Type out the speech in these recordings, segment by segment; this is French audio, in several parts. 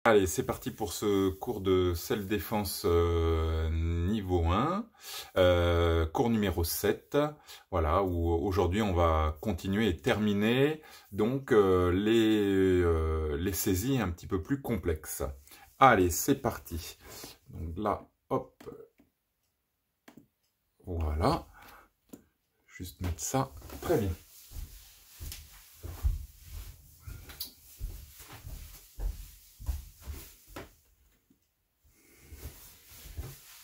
Allez, c'est parti pour ce cours de self-défense niveau 1, cours numéro 7, voilà, où aujourd'hui on va continuer et terminer donc les saisies un petit peu plus complexes. Allez, c'est parti. Donc là, hop, voilà, juste mettre ça, très bien.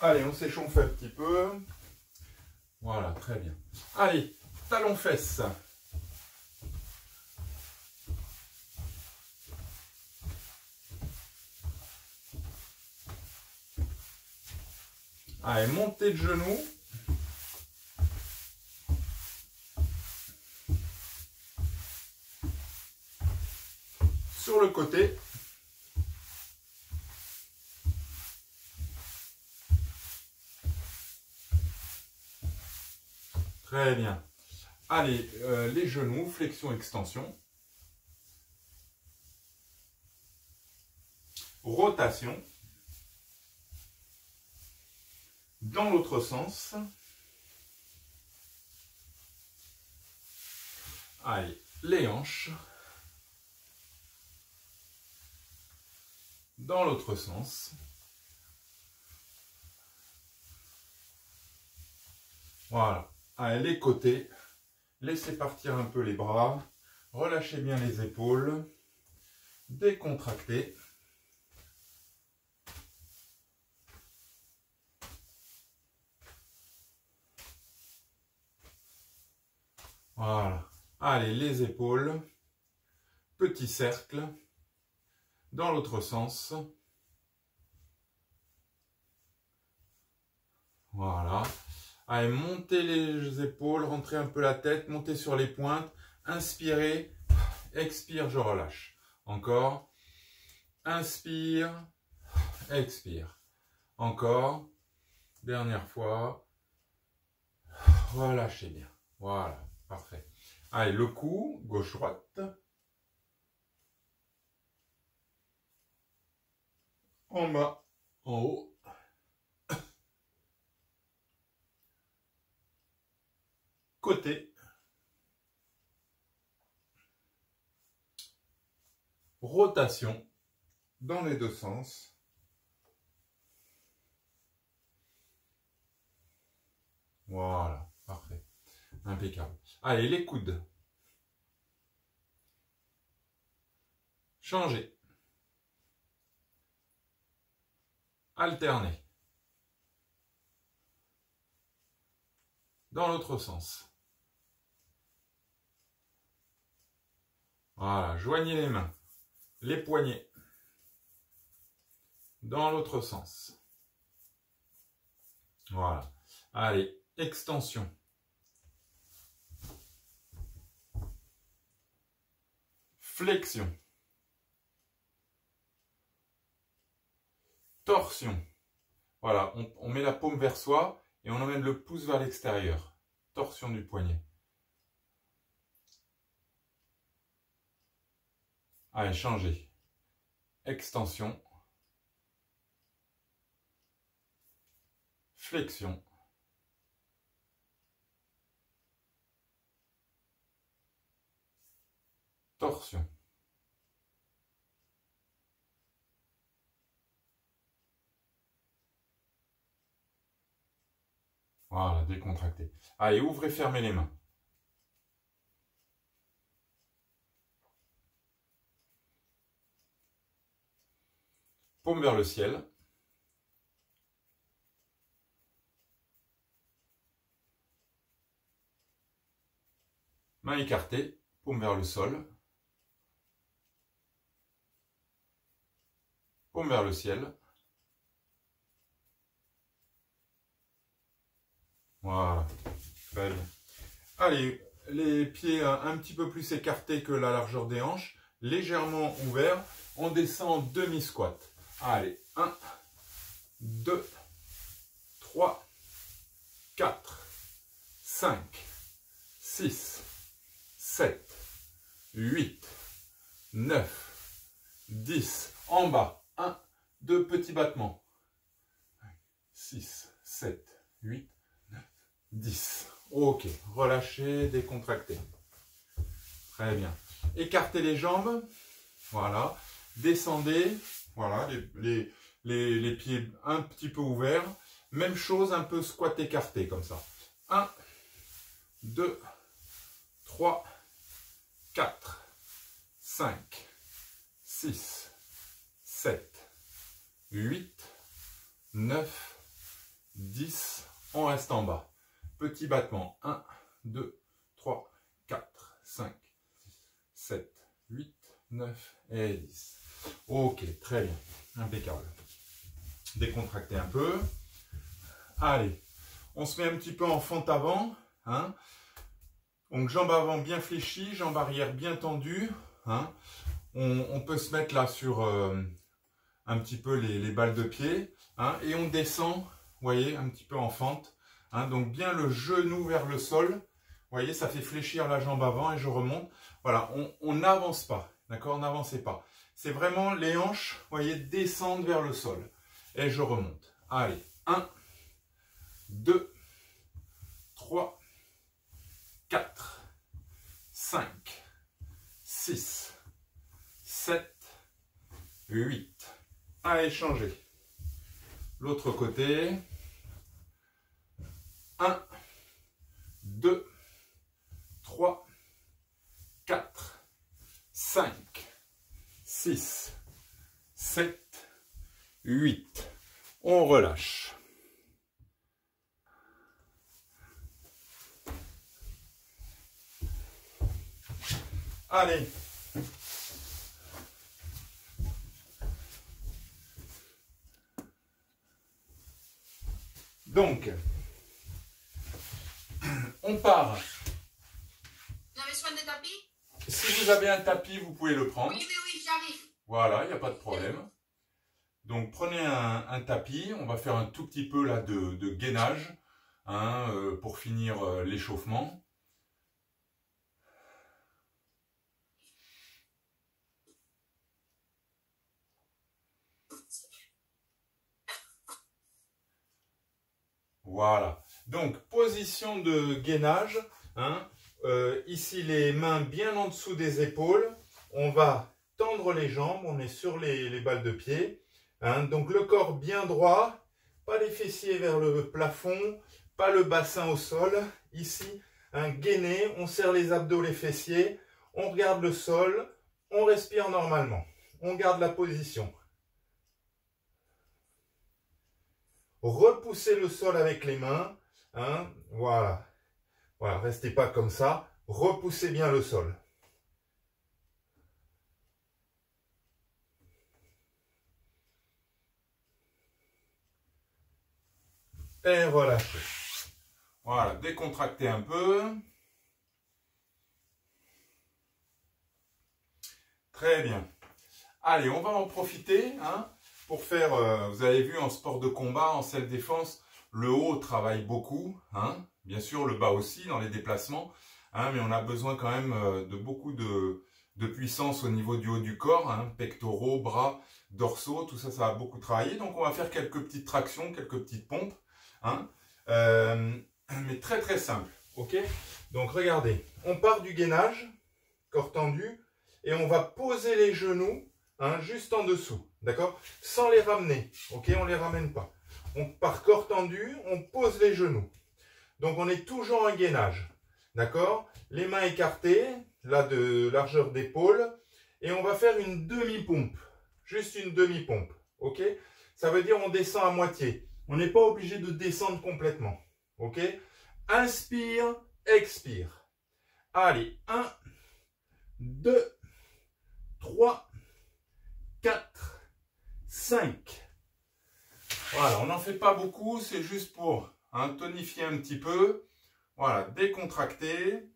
Allez, on s'échauffe un petit peu. Voilà, très bien. Allez, talons-fesses. Allez, montée de genoux. Sur le côté. Très bien. Allez, les genoux, flexion-extension. Rotation. Dans l'autre sens. Allez, les hanches. Dans l'autre sens. Voilà. Allez, les côtés. Laissez partir un peu les bras. Relâchez bien les épaules. Décontractez. Voilà. Allez, les épaules. Petit cercle. Dans l'autre sens. Voilà. Allez, montez les épaules, rentrez un peu la tête, montez sur les pointes. Inspirez, expire, je relâche. Encore. Inspire, expire. Encore. Dernière fois. Relâchez bien. Voilà, parfait. Allez, le cou, gauche-droite. En bas, en haut. Côté. Rotation dans les deux sens. Voilà, parfait. Impeccable. Allez, les coudes. Changez. Alternez. Dans l'autre sens. Voilà, joignez les mains. Les poignets. Dans l'autre sens. Voilà. Allez, extension. Flexion. Torsion. Voilà, on met la paume vers soi et on emmène le pouce vers l'extérieur. Torsion du poignet. Allez, changez. Extension. Flexion. Torsion. Voilà, décontractez. Allez, ouvrez, fermez les mains. Paume vers le ciel. Main écartée, paume vers le sol. Paume vers le ciel. Voilà. Très bien. Allez, les pieds un petit peu plus écartés que la largeur des hanches, légèrement ouverts. On descend en demi-squat. Allez, 1, 2, 3, 4, 5, 6, 7, 8, 9, 10. En bas. 1, 2 petits battements. 6, 7, 8, 9, 10. Ok, relâchez, décontractez. Très bien. Écartez les jambes. Voilà. Descendez. Voilà, les pieds un petit peu ouverts. Même chose, un peu squat écarté comme ça. 1, 2, 3, 4, 5, 6, 7, 8, 9, 10. On reste en bas. Petit battement. 1, 2, 3, 4, 5, 7, 8, 9 et 10. Ok, très bien. Impeccable. Décontractez un peu. Allez, on se met un petit peu en fente avant. Hein. Donc, jambes avant bien fléchies, jambes arrière bien tendues. Hein. On peut se mettre là sur un petit peu les balles de pied. Hein, et on descend, vous voyez, un petit peu en fente. Hein, donc, bien le genou vers le sol. Vous voyez, ça fait fléchir la jambe avant et je remonte. Voilà, on n'avance pas. D'accord, n'avancez pas. C'est vraiment les hanches, vous voyez, descendent vers le sol. Et je remonte. Allez, 1, 2, 3, 4, 5, 6, 7, 8. Allez, changez. L'autre côté. 1, 2, 3, 4, 5, 6, 7, 8. On relâche. Allez. Donc, on part. Vous avez soin des tapis? Si vous avez un tapis, vous pouvez le prendre. Oui, j'arrive. Voilà, il n'y a pas de problème. Donc, prenez un tapis. On va faire un tout petit peu là de gainage hein, pour finir l'échauffement. Voilà. Donc, position de gainage. Hein. Ici, les mains bien en dessous des épaules. On va tendre les jambes. On est sur les balles de pied. Hein. Donc, le corps bien droit. Pas les fessiers vers le plafond. Pas le bassin au sol. Ici, un gainé. On serre les abdos, les fessiers. On regarde le sol. On respire normalement. On garde la position. Repoussez le sol avec les mains. Hein, voilà. Voilà, restez pas comme ça. Repoussez bien le sol. Et relâchez. Voilà, décontractez un peu. Très bien. Allez, on va en profiter. Hein, pour faire, vous avez vu en sport de combat, en self-défense, le haut travaille beaucoup, hein, bien sûr le bas aussi dans les déplacements, hein, mais on a besoin quand même de beaucoup de puissance au niveau du haut du corps, hein, pectoraux, bras, dorsaux, tout ça, ça va beaucoup travailler. Donc on va faire quelques petites tractions, quelques petites pompes, hein, mais très très simple, ok? Donc regardez, on part du gainage, corps tendu, et on va poser les genoux hein, juste en dessous, d'accord? Sans les ramener, ok? On ne les ramène pas. On part corps tendu, on pose les genoux. Donc on est toujours en gainage, d'accord? Les mains écartées, là de largeur d'épaule, et on va faire une demi-pompe, juste une demi-pompe, ok? Ça veut dire on descend à moitié. On n'est pas obligé de descendre complètement, ok? Inspire, expire. Allez, 1, 2, 3, 4, 5. Voilà, on n'en fait pas beaucoup, c'est juste pour hein, tonifier un petit peu. Voilà, décontracter.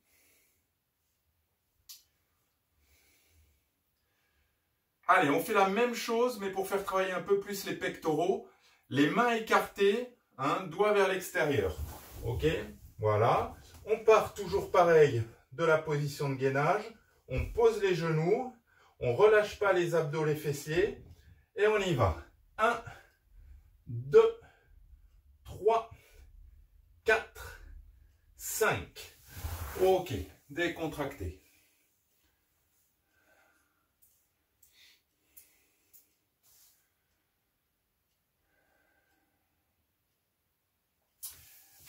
Allez, on fait la même chose, mais pour faire travailler un peu plus les pectoraux. Les mains écartées, hein, doigts vers l'extérieur. Ok, voilà. On part toujours pareil de la position de gainage. On pose les genoux. On ne relâche pas les abdos, les fessiers. Et on y va. 1, 2, 3, 4, 5. Ok, décontracté.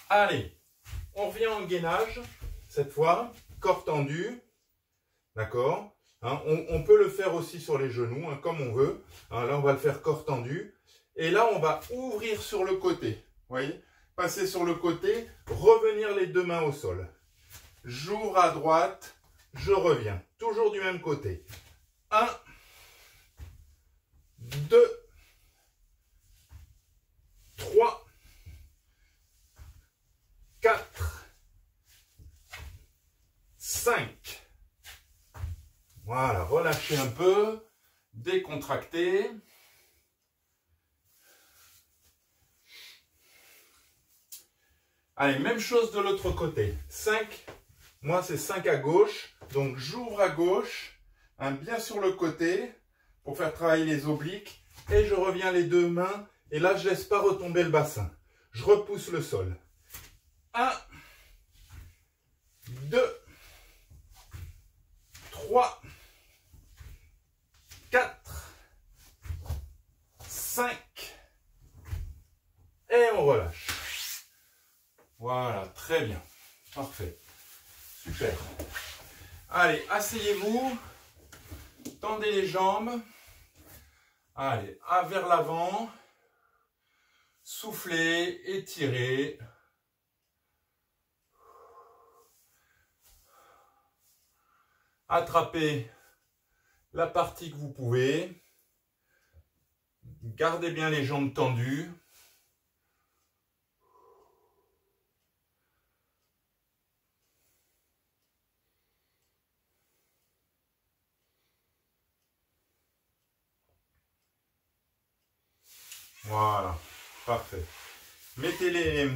Allez, on revient en gainage, cette fois, corps tendu, d'accord, hein, on peut le faire aussi sur les genoux, hein, comme on veut, hein, là on va le faire corps tendu, et là on va ouvrir sur le côté, vous voyez, passer sur le côté, revenir les deux mains au sol, j'ouvre à droite, je reviens, toujours du même côté, 1, 2, 3, 4, 5. Voilà, relâchez un peu, décontractez. Allez, même chose de l'autre côté. 5, moi c'est 5 à gauche, donc j'ouvre à gauche, hein, bien sur le côté, pour faire travailler les obliques, et je reviens les deux mains, et là je laisse pas retomber le bassin. Je repousse le sol. 1, 2, 3, 4, 5, et on relâche. Voilà, très bien, parfait, super. Allez, asseyez-vous, tendez les jambes, allez, vers l'avant, soufflez, étirez. Attrapez la partie que vous pouvez. Gardez bien les jambes tendues. Voilà, parfait. Mettez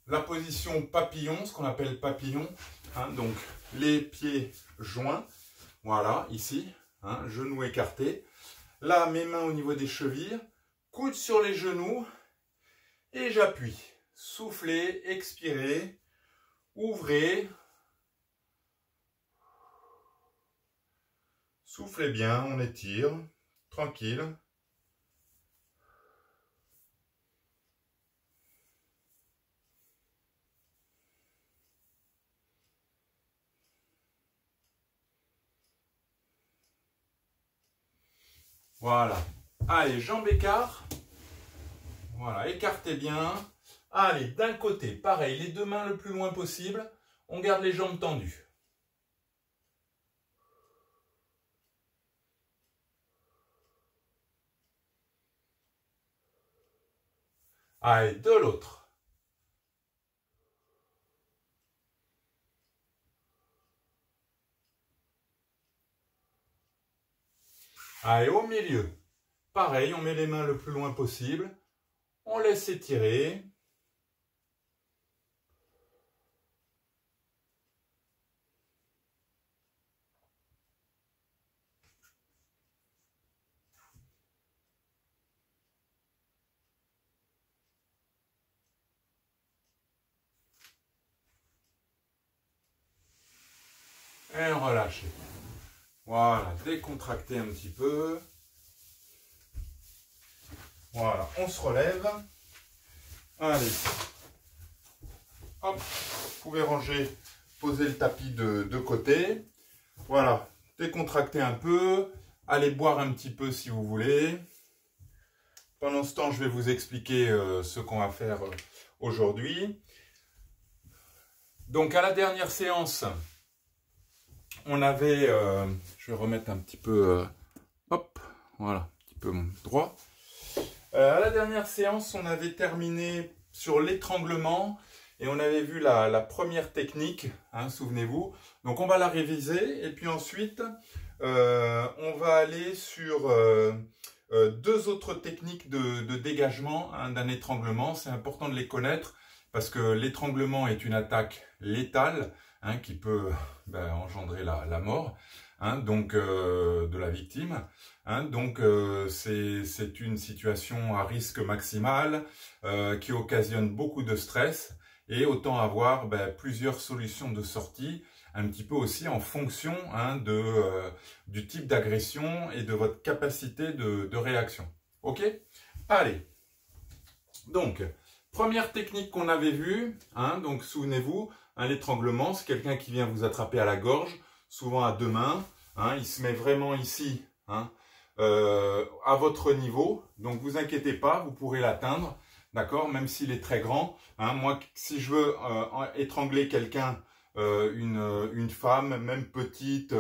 la position papillon, ce qu'on appelle papillon, hein, donc les pieds joints, voilà, ici, hein, genoux écartés. Là, mes mains au niveau des chevilles, coude sur les genoux, et j'appuie. Soufflez, expirez, ouvrez. Soufflez bien, on étire, tranquille. Voilà. Allez, jambes écart. Voilà, écartez bien. Allez, d'un côté, pareil, les deux mains le plus loin possible. On garde les jambes tendues. Allez, de l'autre. Allez, au milieu. Pareil, on met les mains le plus loin possible. On laisse étirer. Et relâchez. Voilà, décontractez un petit peu. Voilà, on se relève. Allez. Hop, vous pouvez ranger, poser le tapis de côté. Voilà, décontractez un peu. Allez boire un petit peu si vous voulez. Pendant ce temps, je vais vous expliquer ce qu'on va faire aujourd'hui. Donc, à la dernière séance, on avait... je vais remettre un petit peu... hop, voilà, un petit peu droit. À la dernière séance, on avait terminé sur l'étranglement et on avait vu la première technique, hein, souvenez-vous. Donc, on va la réviser et puis ensuite, on va aller sur deux autres techniques de dégagement, hein, d'un étranglement. C'est important de les connaître parce que l'étranglement est une attaque létale, hein, qui peut engendrer la mort, hein, donc de la victime. Hein, donc, c'est une situation à risque maximal qui occasionne beaucoup de stress et autant avoir plusieurs solutions de sortie, un petit peu aussi en fonction hein, du type d'agression et de votre capacité de réaction. Ok? Allez. Donc, première technique qu'on avait vue, hein, donc souvenez-vous, hein, l'étranglement, c'est quelqu'un qui vient vous attraper à la gorge, souvent à deux mains, hein, il se met vraiment ici, hein, à votre niveau, donc vous inquiétez pas, vous pourrez l'atteindre, d'accord, même s'il est très grand. Hein, moi, si je veux étrangler quelqu'un, une femme, même petite,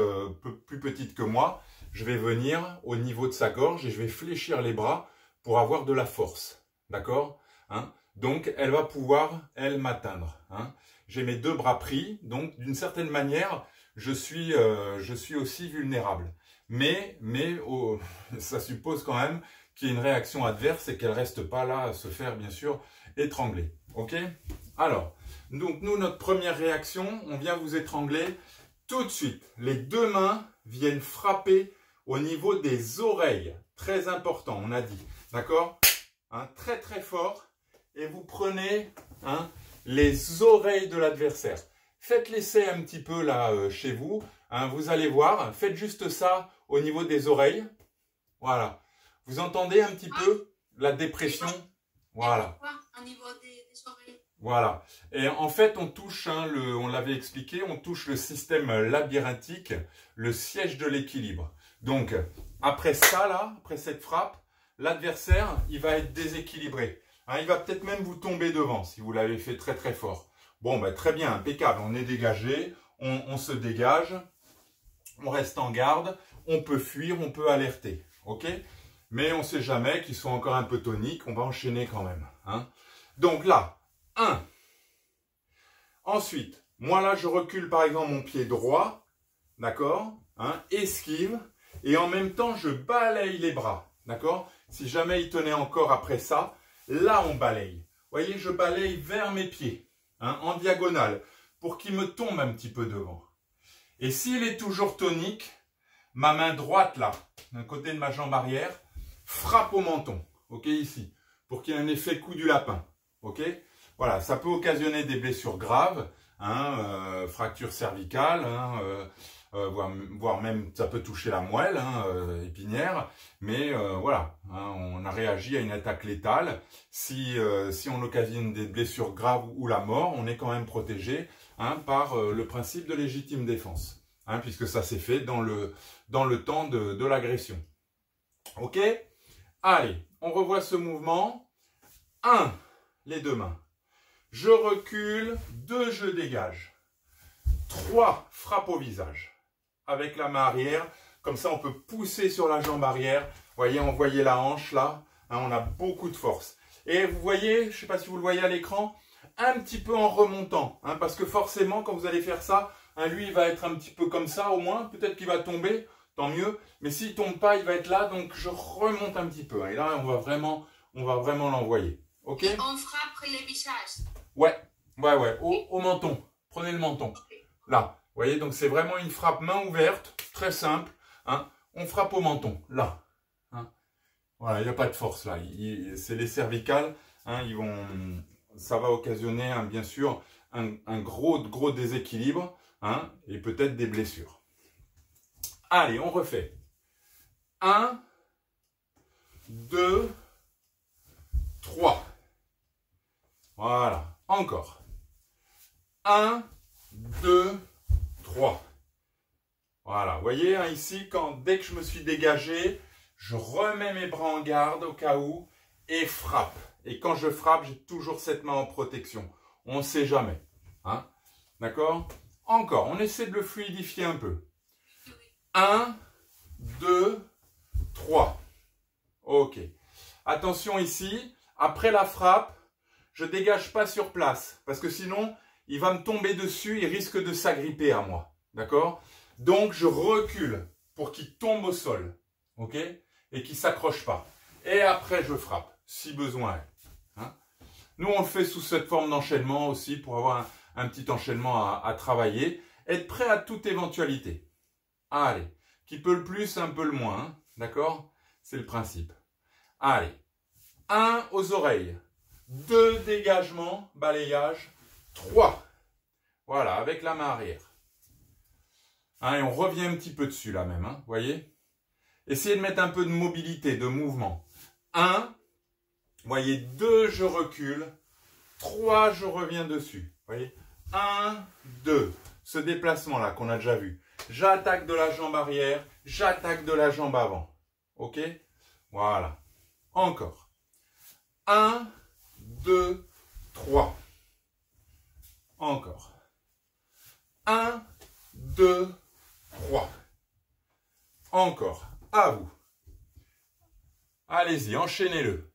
plus petite que moi, je vais venir au niveau de sa gorge et je vais fléchir les bras pour avoir de la force, d'accord, hein. Donc, elle va pouvoir, elle, m'atteindre. Hein. J'ai mes deux bras pris, donc d'une certaine manière, je suis aussi vulnérable. Mais ça suppose quand même qu'il y ait une réaction adverse et qu'elle ne reste pas là à se faire, bien sûr, étrangler. Ok? Alors, donc nous, notre première réaction, on vient vous étrangler tout de suite. Les deux mains viennent frapper au niveau des oreilles. Très important, on a dit. D'accord? Hein, très très fort. Et vous prenez hein, les oreilles de l'adversaire. Faites l'essai un petit peu là chez vous. Hein, vous allez voir. Faites juste ça au niveau des oreilles. Voilà. Vous entendez un petit peu la dépression? Voilà. Au niveau des oreilles. Voilà. Et en fait, on touche, hein, on l'avait expliqué, on touche le système labyrinthique, le siège de l'équilibre. Donc, après ça, là, après cette frappe, l'adversaire, il va être déséquilibré. Hein, il va peut-être même vous tomber devant si vous l'avez fait très très fort. Bon, ben, très bien, impeccable. On est dégagé, on se dégage, on reste en garde, on peut fuir, on peut alerter. Ok? Mais on ne sait jamais qu'ils sont encore un peu toniques, on va enchaîner quand même. Hein. Donc là, 1. Ensuite, moi là, je recule par exemple mon pied droit, d'accord, hein, esquive, et en même temps, je balaye les bras, d'accord. Si jamais il tenait encore après ça, là, on balaye. Vous voyez, je balaye vers mes pieds, hein, en diagonale, pour qu'il me tombe un petit peu devant. Et s'il est toujours tonique, ma main droite, là, d'un côté de ma jambe arrière, frappe au menton, ok, ici, pour qu'il y ait un effet coup du lapin, ok. Voilà, ça peut occasionner des blessures graves, hein, fractures cervicales, hein, voire même ça peut toucher la moelle hein, épinière, mais voilà, hein, on a réagi à une attaque létale. Si on occasionne des blessures graves ou la mort, on est quand même protégé hein, par le principe de légitime défense, hein, puisque ça s'est fait dans le temps de l'agression. Ok? Allez, on revoit ce mouvement. 1, les deux mains. Je recule, 2, je dégage. 3, frappe au visage. Avec la main arrière, comme ça on peut pousser sur la jambe arrière. Voyez, on voyait la hanche là, hein, on a beaucoup de force. Et vous voyez, je ne sais pas si vous le voyez à l'écran, un petit peu en remontant. Hein, parce que forcément, quand vous allez faire ça, hein, lui il va être un petit peu comme ça au moins. Peut-être qu'il va tomber, tant mieux. Mais s'il ne tombe pas, il va être là. Donc je remonte un petit peu. Hein, et là, on va vraiment l'envoyer. Ok? Et on frappe les visages. Ouais, au menton. Prenez le menton. Là, vous voyez, donc c'est vraiment une frappe main ouverte, très simple. Hein. On frappe au menton, là. Hein. Voilà, il n'y a pas de force là. C'est les cervicales. Hein, ça va occasionner, hein, bien sûr, un gros déséquilibre hein, et peut-être des blessures. Allez, on refait. 1, 2, 3. Voilà, encore. 1, 2, 3. Voilà, vous voyez, hein, ici, dès que je me suis dégagé, je remets mes bras en garde au cas où et frappe. Et quand je frappe, j'ai toujours cette main en protection. On ne sait jamais. Hein, d'accord? Encore, on essaie de le fluidifier un peu. 1, 2, 3. Ok. Attention ici, après la frappe, je ne dégage pas sur place, parce que sinon, il va me tomber dessus, il risque de s'agripper à moi. D'accord? Donc, je recule pour qu'il tombe au sol. Ok? Et qu'il ne s'accroche pas. Et après, je frappe, si besoin est. Hein? Nous, on le fait sous cette forme d'enchaînement aussi, pour avoir un petit enchaînement à travailler. Être prêt à toute éventualité. Allez, qui peut le plus, un peu le moins. Hein? D'accord? C'est le principe. Allez. 1 aux oreilles. 2 dégagements, balayage. 3. Voilà, avec la main arrière. Hein, et on revient un petit peu dessus là même, hein, vous voyez? Essayez de mettre un peu de mobilité, de mouvement. 1, vous voyez, 2, je recule. 3, je reviens dessus. Vous voyez? 1, 2. Ce déplacement-là qu'on a déjà vu. J'attaque de la jambe arrière, j'attaque de la jambe avant. Ok? Voilà. Encore. 1, 2, 3. Encore. 1, 2, 3. Encore. À vous. Allez-y, enchaînez-le.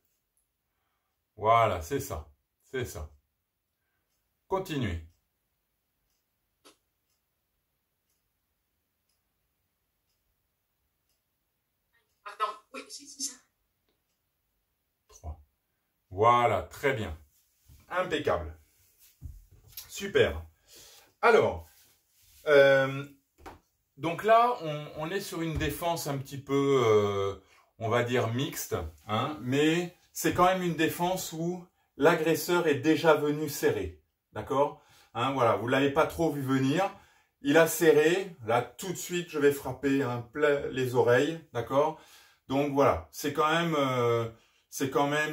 Voilà, c'est ça. C'est ça. Continuez. Pardon, oui, c'est ça. 3. Voilà, très bien. Impeccable. Super. Alors, donc là, on est sur une défense un petit peu, on va dire, mixte, hein, mais c'est quand même une défense où l'agresseur est déjà venu serrer. D'accord? Hein, voilà, vous ne l'avez pas trop vu venir. Il a serré. Là, tout de suite, je vais frapper les oreilles. D'accord? Donc voilà, c'est quand même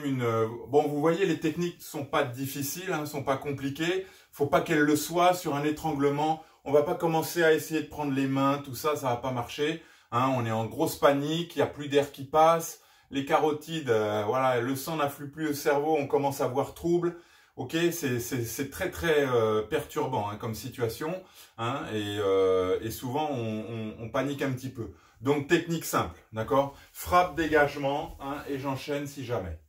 une... Bon, vous voyez, les techniques ne sont pas difficiles, ne sont pas compliquées. Faut pas qu'elles le soient sur un étranglement. On va pas commencer à essayer de prendre les mains, tout ça, ça va pas marcher. Hein, on est en grosse panique, il n'y a plus d'air qui passe. Les carotides, voilà, le sang n'afflue plus au cerveau, on commence à voir trouble. Ok, c'est très très perturbant hein, comme situation. Hein, et souvent, on panique un petit peu. Donc, technique simple, d'accord? Frappe, dégagement, hein, et j'enchaîne si jamais.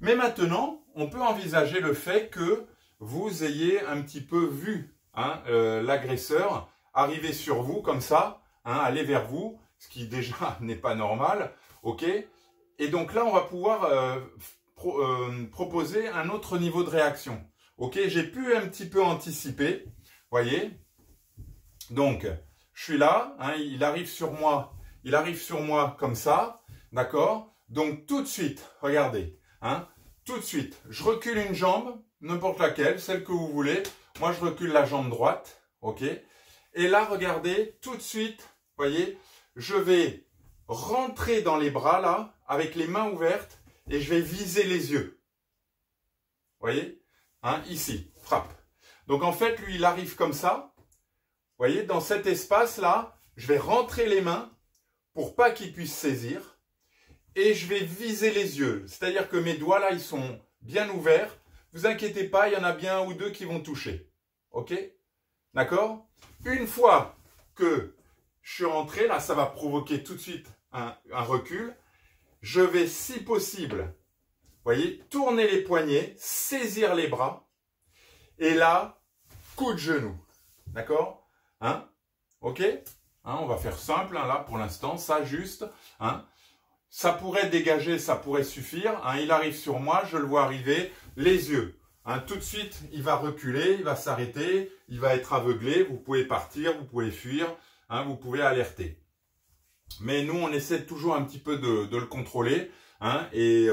Mais maintenant, on peut envisager le fait que vous ayez un petit peu vu hein, l'agresseur arriver sur vous comme ça, hein, aller vers vous, ce qui déjà n'est pas normal, ok? Et donc là, on va pouvoir proposer un autre niveau de réaction. Ok, j'ai pu un petit peu anticiper, voyez? Donc, je suis là, hein, il arrive sur moi comme ça, d'accord? Donc tout de suite, regardez, hein, tout de suite, je recule une jambe, n'importe laquelle, celle que vous voulez. Moi, je recule la jambe droite, ok? Et là, regardez, tout de suite, voyez, je vais rentrer dans les bras, là, avec les mains ouvertes, et je vais viser les yeux. Voyez? Hein, ici, frappe. Donc, en fait, lui, il arrive comme ça. Voyez, dans cet espace-là, je vais rentrer les mains pour pas qu'il puisse saisir. Et je vais viser les yeux. C'est-à-dire que mes doigts, là, ils sont bien ouverts. Vous inquiétez pas, il y en a bien un ou deux qui vont toucher. Ok? D'accord? Une fois que je suis rentré, là, ça va provoquer tout de suite un recul. Je vais, si possible, voyez, tourner les poignets, saisir les bras. Et là, coup de genou. D'accord? Hein? Ok? Hein, on va faire simple, hein, là, pour l'instant. Ça, juste. Hein? Ça pourrait dégager, ça pourrait suffire. Hein? Il arrive sur moi, je le vois arriver. Les yeux. Hein? Tout de suite, il va reculer, il va s'arrêter. Il va être aveuglé. Vous pouvez partir, vous pouvez fuir. Hein? Vous pouvez alerter. Mais nous, on essaie toujours un petit peu de le contrôler. Hein? Et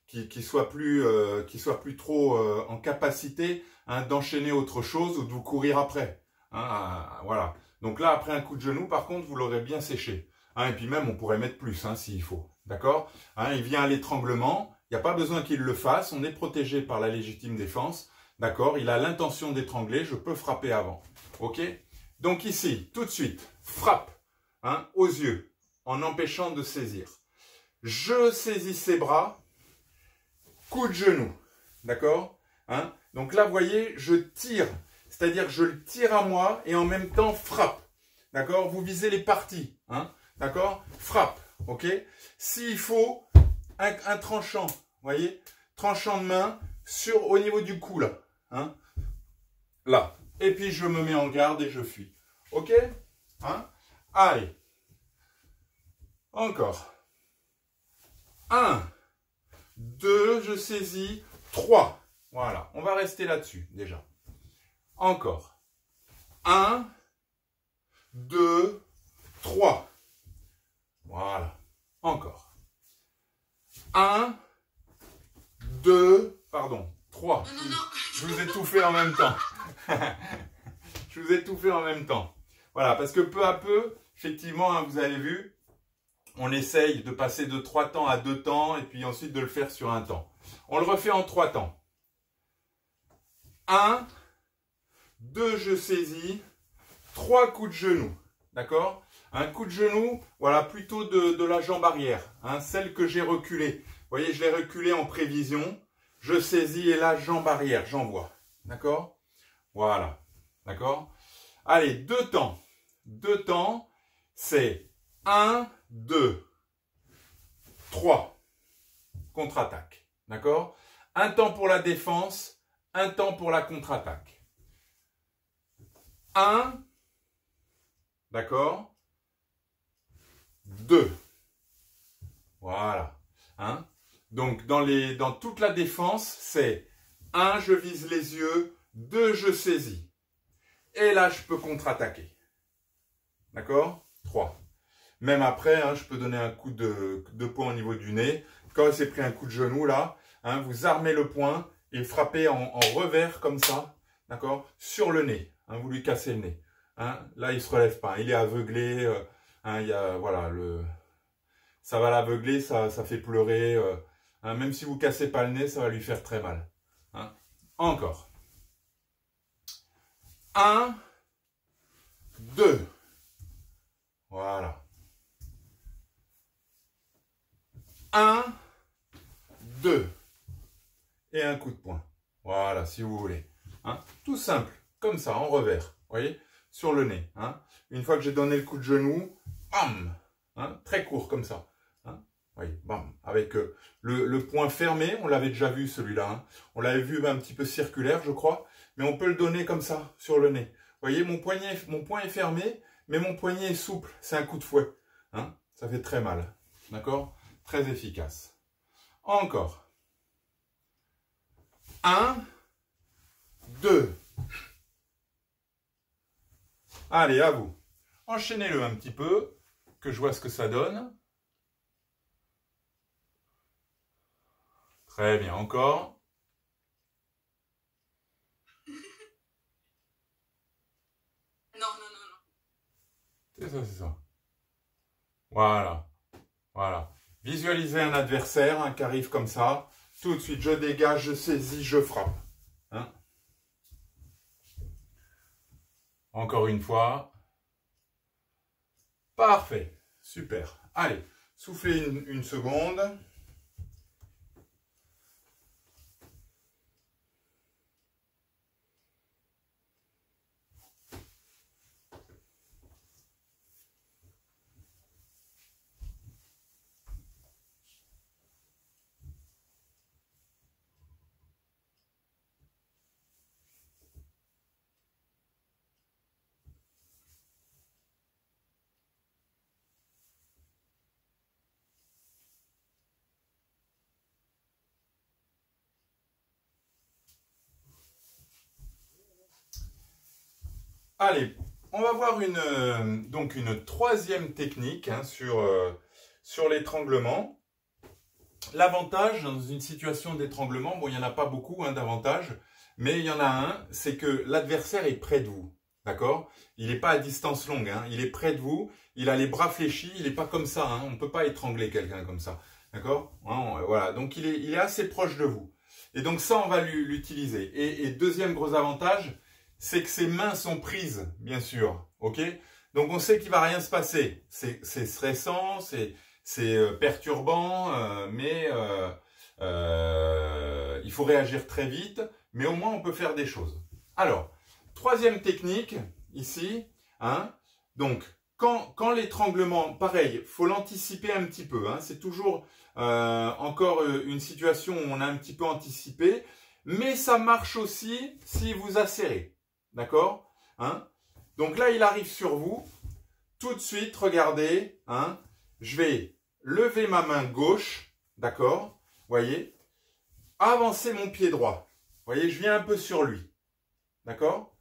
qu'il soit plus trop en capacité hein, d'enchaîner autre chose ou de vous courir après. Hein, voilà. Donc là, après un coup de genou, par contre, vous l'aurez bien séché. Hein, et puis même, on pourrait mettre plus hein, s'il faut. D'accord? Hein, il vient à l'étranglement. Il n'y a pas besoin qu'il le fasse. On est protégé par la légitime défense. D'accord? Il a l'intention d'étrangler. Je peux frapper avant. Ok? Donc ici, tout de suite, frappe hein, aux yeux en empêchant de saisir. Je saisis ses bras. Coup de genou. D'accord? Hein? Donc là, vous voyez, je tire. C'est-à-dire que je le tire à moi et en même temps frappe. D'accord? Vous visez les parties. Hein? D'accord? Frappe. Ok? S'il faut, un tranchant. Vous voyez? Tranchant de main au niveau du cou là. Hein? Là. Et puis je me mets en garde et je fuis. Ok? Hein? Allez. Encore. 1, 2, je saisis. 3. Voilà. On va rester là-dessus déjà. Encore. 1, 2, 3. Voilà. Encore. 1, 2, pardon, 3. Non, non, non. Je vous ai tout fait en même temps. Je vous ai tout fait en même temps. Voilà, parce que peu à peu, effectivement, hein, vous avez vu, on essaye de passer de 3 temps à 2 temps et puis ensuite de le faire sur un temps. On le refait en 3 temps. 1, 2, je saisis, 3 coups de genou. D'accord? Un coup de genou, voilà, plutôt de la jambe arrière, hein, celle que j'ai reculée. Vous voyez, je l'ai reculée en prévision. Je saisis et là, jambe arrière, j'envoie. D'accord? Voilà. D'accord? Allez, 2 temps. 2 temps, c'est 1, 2, 3. Contre-attaque. D'accord? Un temps pour la défense, un temps pour la contre-attaque. 1, d'accord? 2. Voilà. Hein? Donc, dans toute la défense, c'est 1, je vise les yeux, 2, je saisis. Et là, je peux contre-attaquer. D'accord? 3. Même après, hein, je peux donner un coup de poing au niveau du nez. Quand il s'est pris un coup de genou, là, hein, vous armez le poing et frappez en revers comme ça, d'accord? Sur le nez. Hein, vous lui cassez le nez. Hein, là, il ne se relève pas. Il est aveuglé. Hein, il y a, voilà, ça va l'aveugler, ça fait pleurer. Hein, même si vous ne cassez pas le nez, ça va lui faire très mal. Hein. Encore. 1, 2. Voilà. 1, 2. Et un coup de poing. Voilà, si vous voulez. Hein. Tout simple, comme ça, en revers. Vous voyez? Sur le nez. Hein. Une fois que j'ai donné le coup de genou, bam, hein, très court comme ça. Hein. Oui, bam. Avec le poing fermé, on l'avait déjà vu celui-là. Hein. On l'avait vu un petit peu circulaire, je crois. Mais on peut le donner comme ça, sur le nez. Vous voyez, mon poing est fermé, mais mon poignet est souple. C'est un coup de fouet. Hein. Ça fait très mal. D'accord? Très efficace. Encore. 1, 2. Allez, à vous. Enchaînez-le un petit peu, que je vois ce que ça donne. Très bien, encore. Non, non, non, non. C'est ça, c'est ça. Voilà. Voilà. Visualisez un adversaire hein, qui arrive comme ça. Tout de suite, je dégage, je saisis, je frappe. Hein? Encore une fois. Parfait. Super. Allez, soufflez une seconde. Allez, on va voir donc une troisième technique hein, sur l'étranglement. L'avantage dans une situation d'étranglement, bon, il n'y en a pas beaucoup hein, d'avantages, mais il y en a un, c'est que l'adversaire est près de vous. D'accord? Il n'est pas à distance longue, hein, il est près de vous, il a les bras fléchis, il n'est pas comme ça, hein, on ne peut pas étrangler quelqu'un comme ça. D'accord? Voilà, donc il est assez proche de vous. Et donc ça, on va l'utiliser. Et deuxième gros avantage, c'est que ses mains sont prises, bien sûr. Ok? Donc on sait qu'il ne va rien se passer. C'est stressant, c'est perturbant, mais il faut réagir très vite. Mais au moins, on peut faire des choses. Alors, troisième technique, ici. Hein, donc, quand l'étranglement, pareil, il faut l'anticiper un petit peu. Hein, c'est toujours encore une situation où on a un petit peu anticipé. Mais ça marche aussi si vous acérez. D'accord? Hein? Donc là, il arrive sur vous. Tout de suite, regardez. Hein? Je vais lever ma main gauche. D'accord? Voyez? Avancer mon pied droit. Voyez, je viens un peu sur lui. D'accord?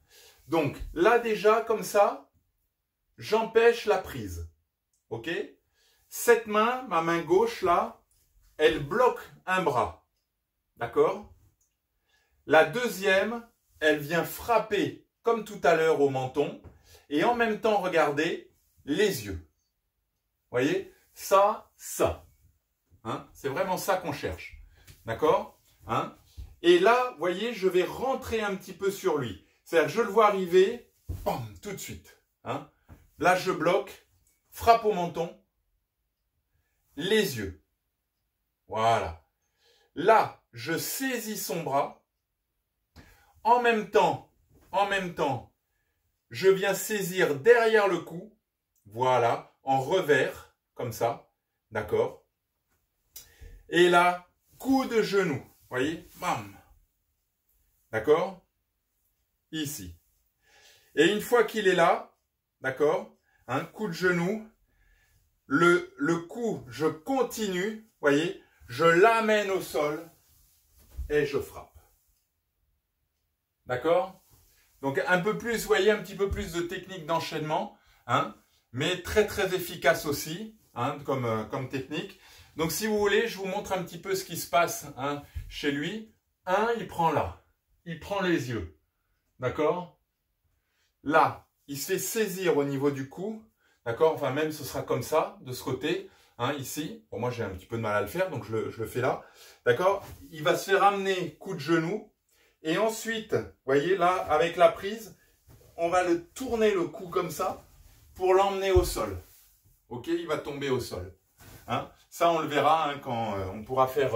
Donc là, déjà, comme ça, j'empêche la prise. Ok? Cette main, ma main gauche là, elle bloque un bras. D'accord? La deuxième, elle vient frapper, comme tout à l'heure, au menton. Et en même temps, regardez, les yeux. Voyez? Ça. Hein? C'est vraiment ça qu'on cherche. D'accord? Hein? Et là, voyez, je vais rentrer un petit peu sur lui. C'est-à-dire que je le vois arriver, bam, tout de suite. Hein? Là, je bloque, frappe au menton, les yeux. Voilà. Là, je saisis son bras. En même temps, je viens saisir derrière le cou. Voilà, en revers, comme ça. D'accord? Et là, coup de genou. Voyez? Bam. D'accord? Ici. Et une fois qu'il est là, d'accord? Un coup de genou. Le coup, je continue. Voyez? Je l'amène au sol et je frappe. D'accord? Donc un peu plus, vous voyez, un petit peu plus de technique d'enchaînement, hein, mais très très efficace aussi, hein, comme technique. Donc si vous voulez, je vous montre un petit peu ce qui se passe, hein, chez lui. Il prend là, il prend les yeux, d'accord? Là, il se fait saisir au niveau du cou, d'accord? Enfin même ce sera comme ça, de ce côté, hein, ici. Bon, moi j'ai un petit peu de mal à le faire, donc je le fais là, d'accord? Il va se faire amener coup de genou. Et ensuite, vous voyez là, avec la prise, on va le tourner le cou comme ça pour l'emmener au sol. Ok, il va tomber au sol. Hein, ça, on le verra hein, quand on pourra faire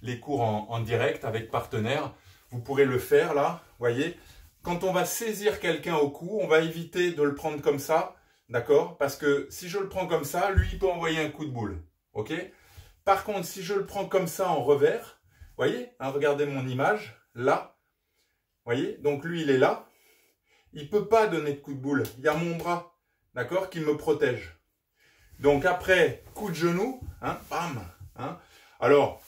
les cours en direct avec partenaires. Vous pourrez le faire là, vous voyez. Quand on va saisir quelqu'un au cou, on va éviter de le prendre comme ça, d'accord? Parce que si je le prends comme ça, lui, il peut envoyer un coup de boule. Ok? Par contre, si je le prends comme ça en revers, vous voyez, hein, regardez mon image, là. Voyez, donc lui, il est là. Il ne peut pas donner de coup de boule. Il y a mon bras, d'accord, qui me protège. Donc après, coup de genou, hein, bam. Hein. Alors,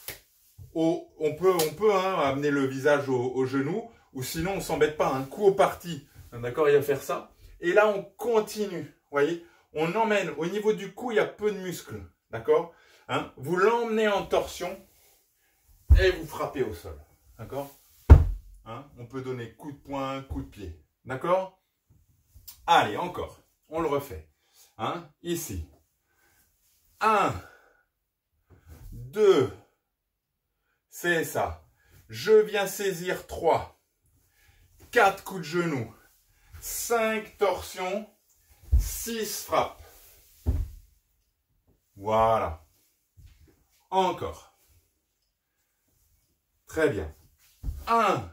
on peut hein, amener le visage au genou, ou sinon on ne s'embête pas. Un coup au parti, d'accord, il va faire ça. Et là, on continue, voyez. On emmène, au niveau du cou, il y a peu de muscles, d'accord, hein. Vous l'emmenez en torsion et vous frappez au sol, d'accord. Hein, on peut donner coup de poing, coup de pied. D'accord? Allez, encore. On le refait. Hein, ici. 1, 2, c'est ça. Je viens saisir 3, 4 coups de genou, 5 torsions, 6 frappes. Voilà. Encore. Très bien. 1,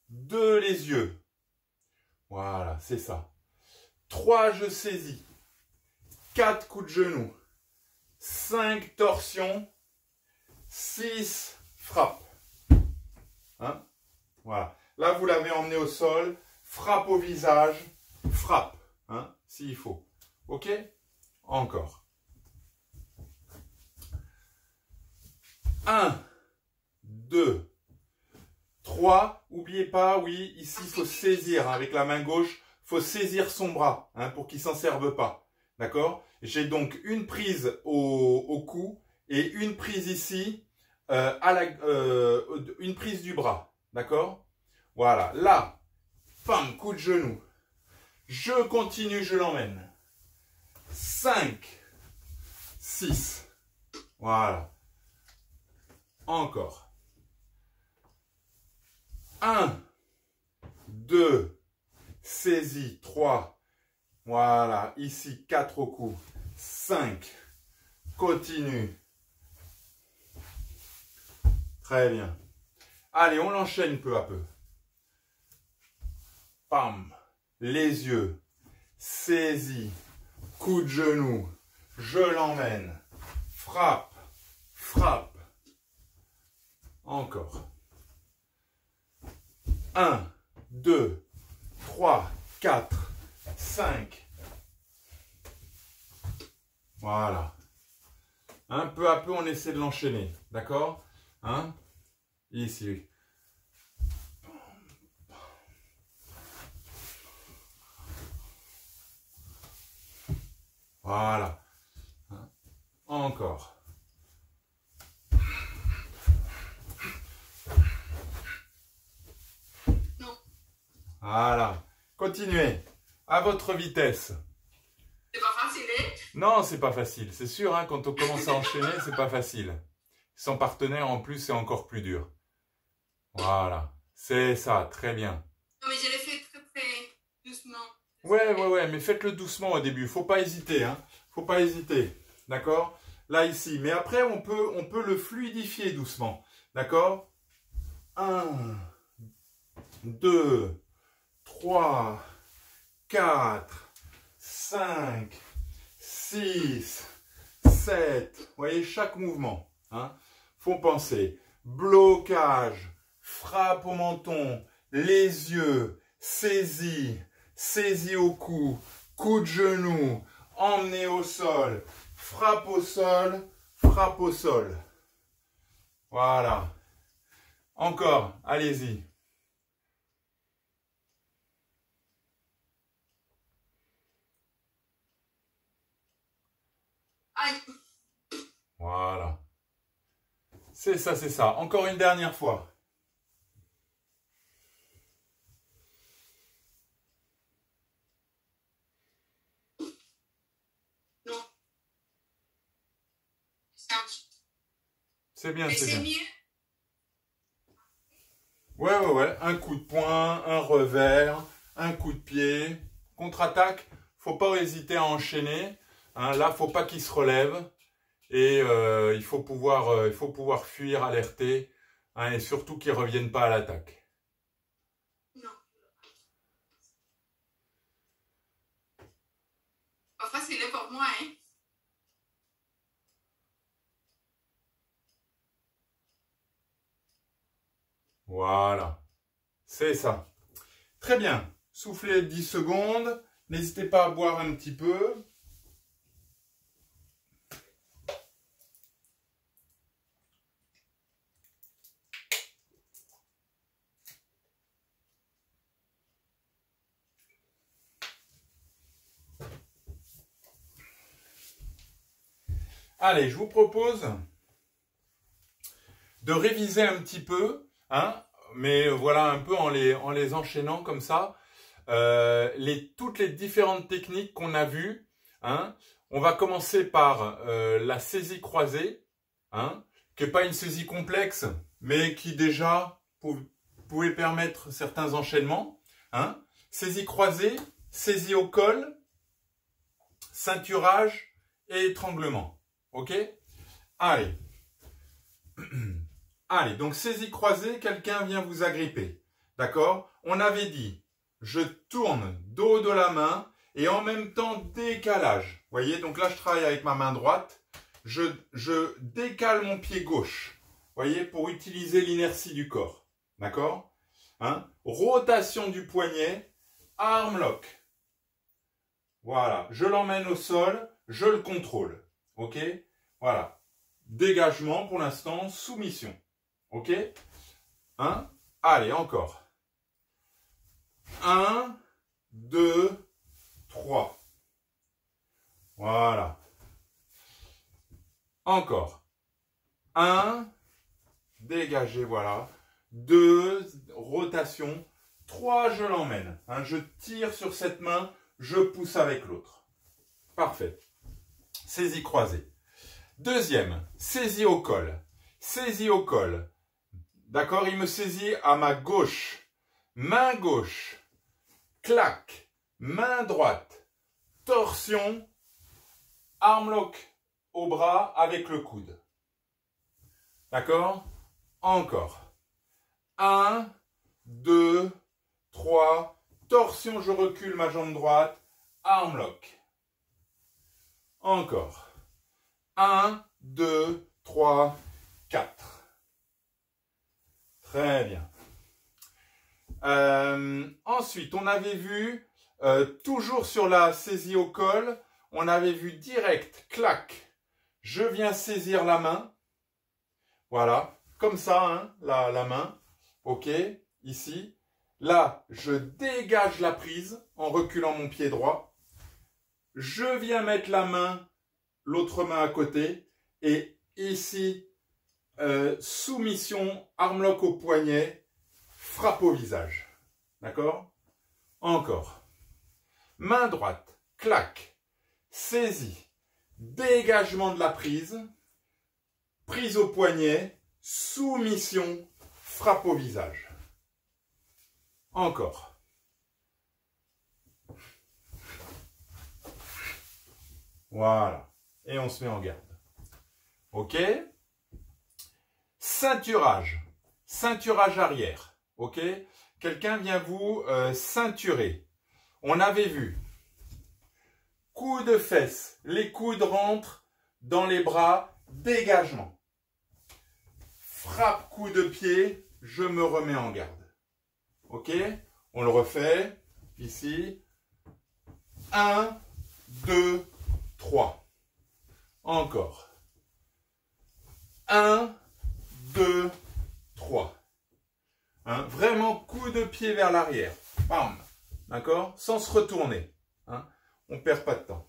2, les yeux. Voilà, c'est ça. 3, je saisis. 4 coups de genou. 5 torsions. 6 frappes. Hein? Voilà. Là, vous l'avez emmené au sol. Frappe au visage. Frappe. Hein? S'il faut. OK? Encore. 1, 2, 3, n'oubliez pas, oui, ici, il faut saisir, hein, avec la main gauche, il faut saisir son bras, hein, pour qu'il ne s'en serve pas. D'accord? J'ai donc une prise au cou et une prise ici, une prise du bras. D'accord? Voilà. Là, pam, coup de genou. Je continue, je l'emmène. 5, 6. Voilà. Encore. 1, 2, saisie, 3, voilà, ici 4 au cou, 5, continue. Très bien. Allez, on l'enchaîne peu à peu. Pam, les yeux, saisie, coup de genou, je l'emmène, frappe, frappe, encore. 1, 2, 3, 4, 5. Voilà. Un peu à peu, on essaie de l'enchaîner. D'accord? Hein? Ici. Voilà. Encore. Non. Voilà. Continuez. À votre vitesse. C'est pas facile, hein? Non, c'est pas facile. C'est sûr, hein, quand on commence à enchaîner, c'est pas facile. Sans partenaire, en plus, c'est encore plus dur. Voilà. C'est ça, très bien. Non, mais je l'ai fait très, très doucement. Ouais, mais faites-le doucement au début. Faut pas hésiter, hein. Faut pas hésiter. D'accord? Là, ici. Mais après, on peut le fluidifier doucement. D'accord? 1, 2, 3, 4, 5, 6, 7. Vous voyez, chaque mouvement. Hein? Faut penser. Blocage, frappe au menton, les yeux, saisie, saisie au cou, coup de genou, emmener au sol, frappe au sol, frappe au sol. Voilà. Encore, allez-y. Aïe. Voilà. C'est ça, c'est ça. Encore une dernière fois. Non. C'est bien, Mais c'est c'est bien. mieux. Ouais. Un coup de poing, un revers, un coup de pied. Contre-attaque, faut pas hésiter à enchaîner. Hein, là, faut pas qu'il se relève. Et il faut pouvoir fuir, alerter. Hein, et surtout qu'il ne revienne pas à l'attaque. Non. Pas facile pour moi, hein? Voilà. C'est ça. Très bien. Soufflez 10 secondes. N'hésitez pas à boire un petit peu. Allez, je vous propose de réviser un petit peu, hein, mais voilà, un peu en les enchaînant comme ça, toutes les différentes techniques qu'on a vues. Hein. On va commencer par la saisie croisée, hein, qui n'est pas une saisie complexe, mais qui déjà pouvait permettre certains enchaînements. Hein. Saisie croisée, saisie au col, ceinturage et étranglement. Ok? Allez. Allez, donc saisie croisée, quelqu'un vient vous agripper. D'accord? On avait dit, je tourne dos de la main et en même temps décalage. Vous voyez, donc là je travaille avec ma main droite. Je décale mon pied gauche. Vous voyez, pour utiliser l'inertie du corps. D'accord? Hein? Rotation du poignet, arm lock. Voilà, je l'emmène au sol, je le contrôle. Ok? Voilà. Dégagement pour l'instant, soumission. Ok? Hein? Allez, encore. 1, 2, 3. Voilà. Encore. 1, dégagez, voilà. 2, rotation. 3, je l'emmène. Hein, je tire sur cette main, je pousse avec l'autre. Parfait. Saisie croisée. Deuxième, saisie au col. Saisie au col. D'accord, il me saisit à ma gauche. Main gauche. Clac. Main droite. Torsion. Arm lock au bras avec le coude. D'accord? Encore. 1, 2, 3. Torsion, je recule ma jambe droite. Arm lock. Encore. 1, 2, 3, 4. Très bien. Ensuite, on avait vu, toujours sur la saisie au col, on avait vu direct, clac. Je viens saisir la main. Voilà, comme ça, hein, la main. Ok, ici. Là, je dégage la prise en reculant mon pied droit. Je viens mettre la main l'autre main à côté. Et ici, soumission, armlock au poignet, frappe au visage. D'accord? Encore. Main droite, claque, saisie, dégagement de la prise, prise au poignet, soumission, frappe au visage. Encore. Voilà. Et on se met en garde. Ok? Ceinturage. Ceinturage arrière. Ok? Quelqu'un vient vous ceinturer. On avait vu. Coup de fesse. Les coudes rentrent dans les bras. Dégagement. Frappe, coup de pied. Je me remets en garde. Ok? On le refait. Ici. 1, 2, 3. Encore. 1, 2, 3. Hein, vraiment coup de pied vers l'arrière. Bam. D'accord? Sans se retourner. Hein, on ne perd pas de temps.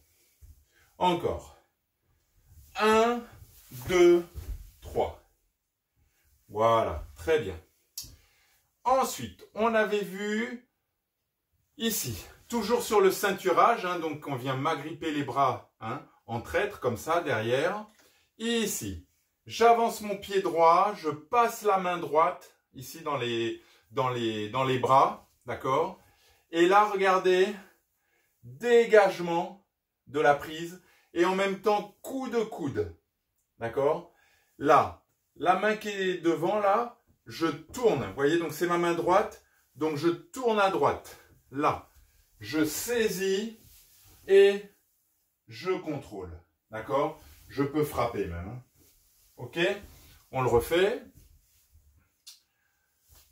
Encore. 1, 2, 3. Voilà. Très bien. Ensuite, on avait vu ici, toujours sur le ceinturage, hein, donc on vient m'agripper les bras hein, en traître, comme ça, derrière. Et ici, j'avance mon pied droit, je passe la main droite, ici dans les bras, d'accord? Et là, regardez, dégagement de la prise, et en même temps, coup de coude, d'accord? Là, la main qui est devant, là, je tourne, vous voyez, donc c'est ma main droite, donc je tourne à droite, là, je saisis et je contrôle, d'accord? Je peux frapper même, hein. Ok? On le refait.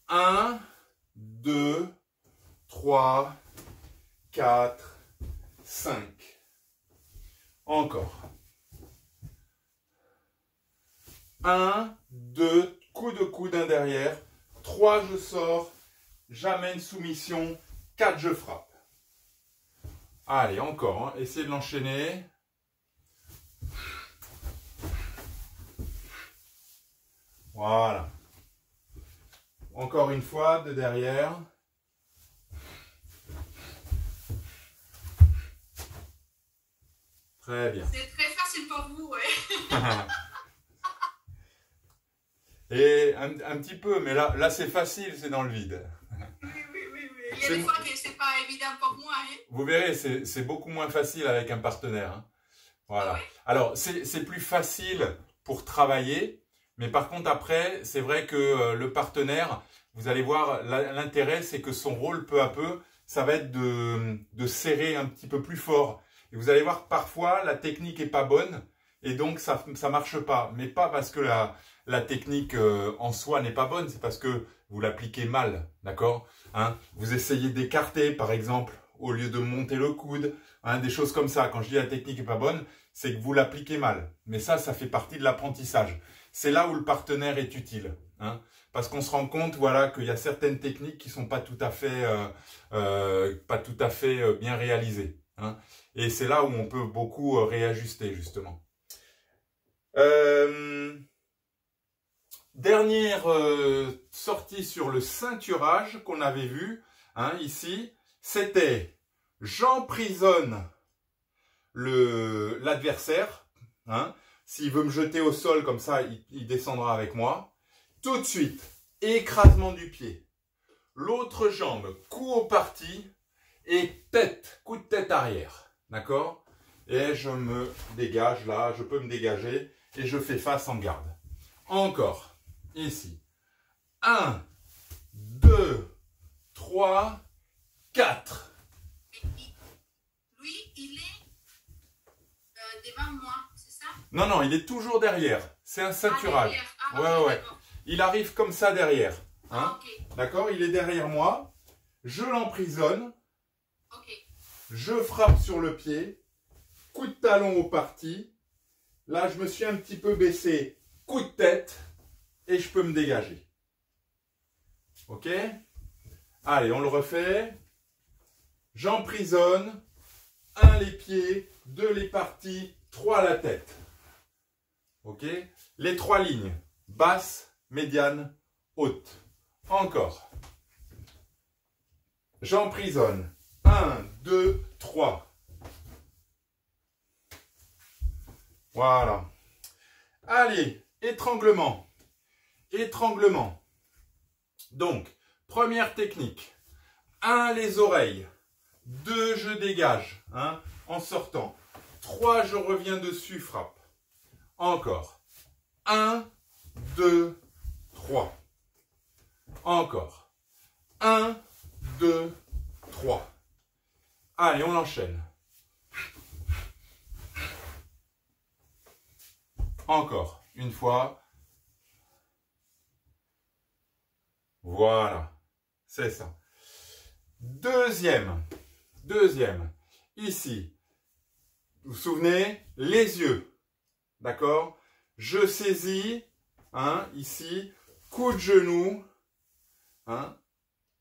1, 2, 3, 4, 5. Encore. 1, 2, coup de coude, un derrière. 3, je sors. J'amène soumission. 4, je frappe. Allez, encore. Hein. Essayez de l'enchaîner. Voilà. Encore une fois, de derrière. Très bien. C'est très facile pour vous, ouais. Et un petit peu, mais là c'est facile, c'est dans le vide. Oui. Il y a des fois que c'est pas évident pour moi, hein. Vous verrez, c'est beaucoup moins facile avec un partenaire. Hein. Voilà. Ah oui? Alors, c'est plus facile pour travailler, mais par contre, après, c'est vrai que le partenaire, vous allez voir, l'intérêt, c'est que son rôle, peu à peu, ça va être de serrer un petit peu plus fort. Et vous allez voir, parfois, la technique est pas bonne, et donc ça marche pas. Mais pas parce que la technique en soi n'est pas bonne, c'est parce que vous l'appliquez mal, d'accord? Hein, vous essayez d'écarter, par exemple, au lieu de monter le coude, hein, des choses comme ça. Quand je dis la technique n'est pas bonne, c'est que vous l'appliquez mal. Mais ça fait partie de l'apprentissage. C'est là où le partenaire est utile. Hein, parce qu'on se rend compte, voilà, qu'il y a certaines techniques qui sont pas tout à fait bien réalisées. Hein, et c'est là où on peut beaucoup réajuster, justement. Dernière sortie sur le ceinturage qu'on avait vu, hein, ici, c'était j'emprisonne l'adversaire. Hein, s'il veut me jeter au sol comme ça, il descendra avec moi. Tout de suite, écrasement du pied. L'autre jambe, coup au parti et tête, coup de tête arrière. D'accord? Et je me dégage là, je peux me dégager et je fais face en garde. Encore. Ici. 1, 2, 3, 4. Lui, il est devant moi, c'est ça? Non, il est toujours derrière. C'est un ceinturage. Ouais. Il arrive comme ça derrière. Hein? Okay. D'accord? Il est derrière moi. Je l'emprisonne. Okay. Je frappe sur le pied. Coup de talon au parti. Là, je me suis un petit peu baissé. Coup de tête. Et je peux me dégager. Ok? Allez, on le refait. J'emprisonne. 1 les pieds, 2 les parties, 3 à la tête. Ok? Les 3 lignes. Basse, médiane, haute. Encore. J'emprisonne. 1, 2, 3. Voilà. Allez, étranglement. Étranglement. Donc, première technique. 1, les oreilles. 2, je dégage, hein, en sortant. 3, je reviens dessus, frappe. Encore. 1, 2, 3. Encore. 1, 2, 3. Allez, on enchaîne. Encore. Une fois. Voilà. C'est ça. Deuxième. Ici. Vous vous souvenez? Les yeux. D'accord? Je saisis. Hein, ici. Coup de genou. Hein,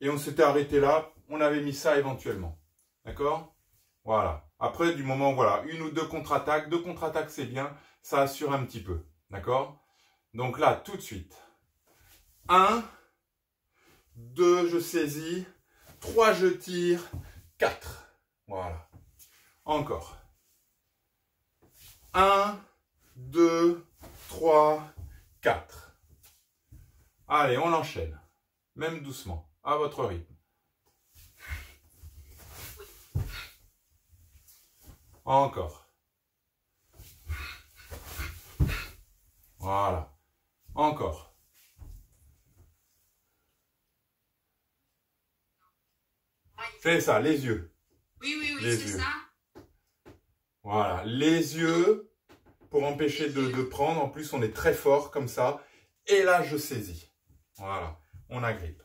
et on s'était arrêté là. On avait mis ça éventuellement. D'accord? Voilà. Après, du moment, voilà, 1 ou 2 contre-attaques. 2 contre-attaques, c'est bien. Ça assure un petit peu. D'accord? Donc là, tout de suite. 1, 2, je saisis. 3, je tire. 4. Voilà. Encore. 1, 2, 3, 4. Allez, on enchaîne. Même doucement, à votre rythme. Encore. Voilà. Encore. C'est ça, les yeux. Oui, Les c'est yeux. ça. Voilà, les yeux, pour empêcher de prendre. En plus, on est très fort comme ça. Et là, je saisis. Voilà, on agrippe.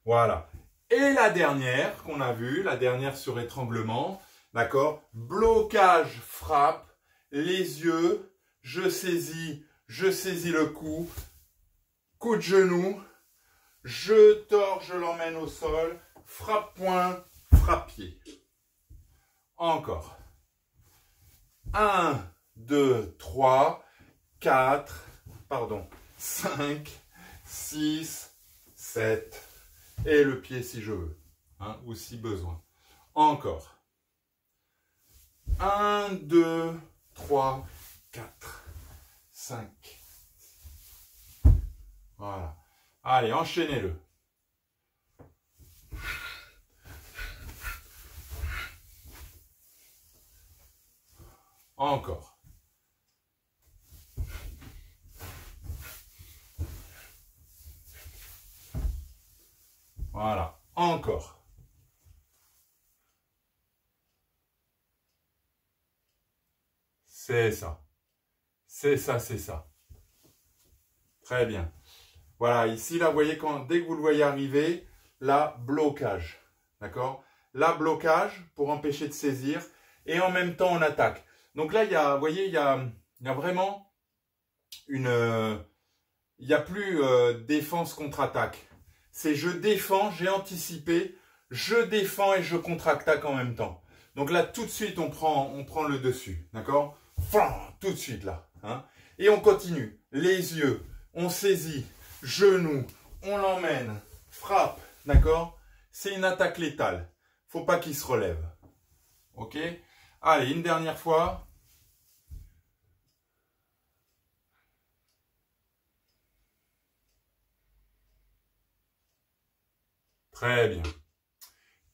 Voilà. Et la dernière qu'on a vue, la dernière sur étranglement, d'accord? Blocage, frappe, les yeux, je saisis le cou, coup de genou, je tords, je l'emmène au sol, frappe-poing, frappe-pied. Encore. 1, 2, 3, 4, pardon, 5, 6, 7, et le pied si je veux, hein, ou si besoin. Encore. 1, 2, 3, 4, 5. Voilà. Allez, enchaînez-le. Encore. Voilà. Encore. C'est ça. C'est ça, c'est ça. Très bien. Voilà, ici, là, vous voyez, dès que vous le voyez arriver, là, blocage. D'accord? Là, blocage pour empêcher de saisir. Et en même temps, on attaque. Donc là, vous voyez, il y a vraiment une... il n'y a plus défense contre-attaque. C'est je défends, j'ai anticipé, je défends et je contre-attaque en même temps. Donc là, tout de suite, on prend le dessus. D'accord? Tout de suite, là. Hein? Et on continue. Les yeux, on saisit, genou, on l'emmène, frappe. D'accord? C'est une attaque létale. Faut pas qu'il se relève. Ok? Allez, une dernière fois. Très bien.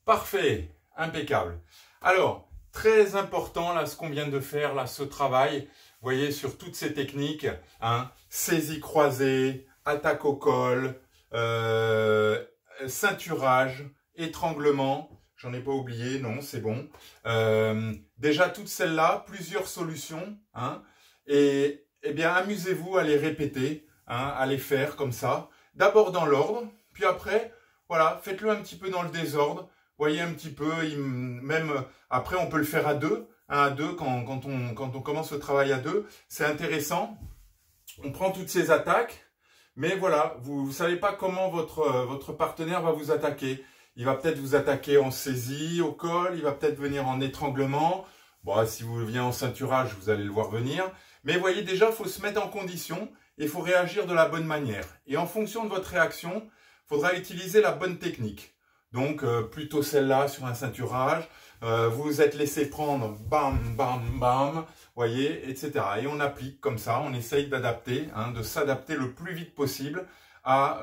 Parfait. Impeccable. Alors, très important, là, ce qu'on vient de faire, là, ce travail, vous voyez, sur toutes ces techniques, hein, saisie croisée, attaque au col, ceinturage, étranglement, j'en ai pas oublié, non, c'est bon. Déjà, toutes celles-là, plusieurs solutions, hein, et bien, amusez-vous à les répéter, hein, à les faire comme ça, d'abord dans l'ordre, puis après, voilà, faites-le un petit peu dans le désordre. Voyez un petit peu, même après on peut le faire à deux, hein, à deux quand on commence le travail à deux, c'est intéressant. On prend toutes ces attaques, mais voilà, vous ne savez pas comment votre partenaire va vous attaquer. Il va peut-être vous attaquer en saisie, au col, il va peut-être venir en étranglement. Bon, si vous venez en ceinturage, vous allez le voir venir. Mais vous voyez, déjà, il faut se mettre en condition et il faut réagir de la bonne manière. Et en fonction de votre réaction, il faudra utiliser la bonne technique. Donc, plutôt celle-là sur un ceinturage. Vous vous êtes laissé prendre, bam, bam, bam, voyez, etc. Et on applique comme ça, on essaye d'adapter, hein, de s'adapter le plus vite possible à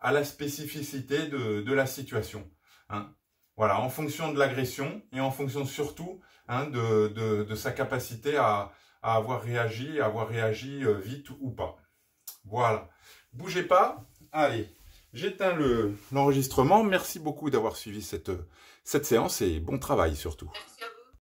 la spécificité de la situation. Hein. Voilà, en fonction de l'agression et en fonction surtout, hein, de sa capacité à avoir réagi vite ou pas. Voilà, bougez pas, allez. J'éteins l'enregistrement. Merci beaucoup d'avoir suivi cette séance et bon travail surtout. Merci à vous.